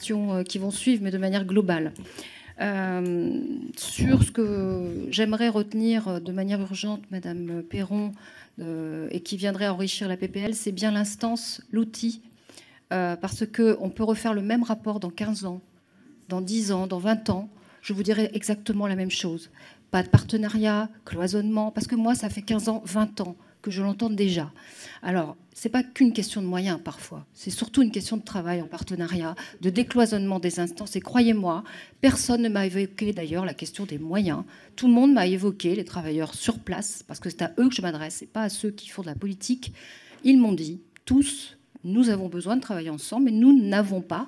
qui vont suivre, mais de manière globale. Sur ce que j'aimerais retenir de manière urgente, Madame Perron, et qui viendrait enrichir la PPL, c'est bien l'instance, l'outil, parce qu'on peut refaire le même rapport dans 15 ans, dans 10 ans, dans 20 ans, je vous dirai exactement la même chose. Pas de partenariat, cloisonnement, parce que moi, ça fait 15 ans, 20 ans que je l'entends déjà. Alors, ce n'est pas qu'une question de moyens parfois, c'est surtout une question de travail en partenariat, de décloisonnement des instances. Et croyez-moi, personne ne m'a évoqué d'ailleurs la question des moyens. Tout le monde m'a évoqué les travailleurs sur place, parce que c'est à eux que je m'adresse, et pas à ceux qui font de la politique. Ils m'ont dit, tous, nous avons besoin de travailler ensemble, mais nous n'avons pas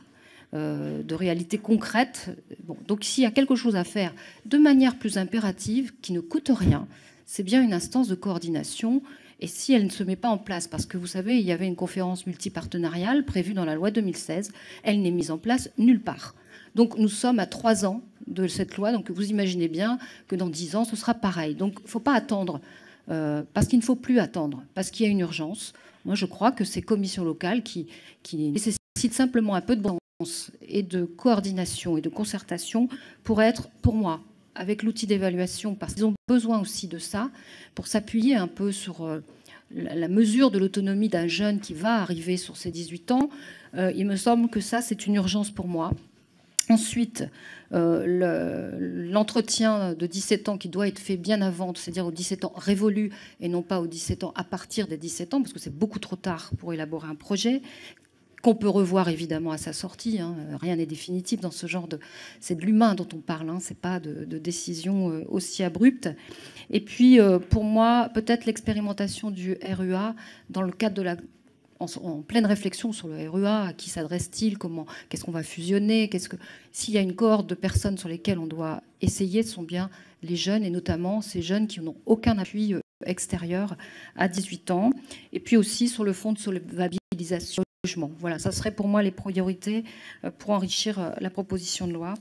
de réalité concrète. Bon, donc s'il y a quelque chose à faire de manière plus impérative, qui ne coûte rien, c'est bien une instance de coordination. Et si elle ne se met pas en place, parce que vous savez, il y avait une conférence multipartenariale prévue dans la loi 2016, elle n'est mise en place nulle part. Donc nous sommes à 3 ans de cette loi, donc vous imaginez bien que dans 10 ans, ce sera pareil. Donc il ne faut pas attendre, parce qu'il ne faut plus attendre, parce qu'il y a une urgence. Moi, je crois que ces commissions locales qui nécessitent simplement un peu de bon sens et de coordination et de concertation pourraient être, pour moi, avec l'outil d'évaluation, parce qu'ils ont besoin aussi de ça, pour s'appuyer un peu sur la mesure de l'autonomie d'un jeune qui va arriver sur ses 18 ans. Il me semble que ça, c'est une urgence pour moi. Ensuite, l'entretien de 17 ans qui doit être fait bien avant, c'est-à-dire aux 17 ans révolus et non pas aux 17 ans à partir des 17 ans, parce que c'est beaucoup trop tard pour élaborer un projet, qu'on peut revoir évidemment à sa sortie. Hein. Rien n'est définitif dans ce genre de... C'est de l'humain dont on parle, hein. C'est pas de décision aussi abrupte. Et puis, pour moi, peut-être l'expérimentation du RUA dans le cadre de la... En pleine réflexion sur le RUA, à qui s'adresse-t-il, qu'est-ce qu'on va fusionner, s'il y a une cohorte de personnes sur lesquelles on doit essayer, ce sont bien les jeunes, et notamment ces jeunes qui n'ont aucun appui extérieur à 18 ans. Et puis aussi sur le fonds de solvabilisation. Voilà, ça serait pour moi les priorités pour enrichir la proposition de loi.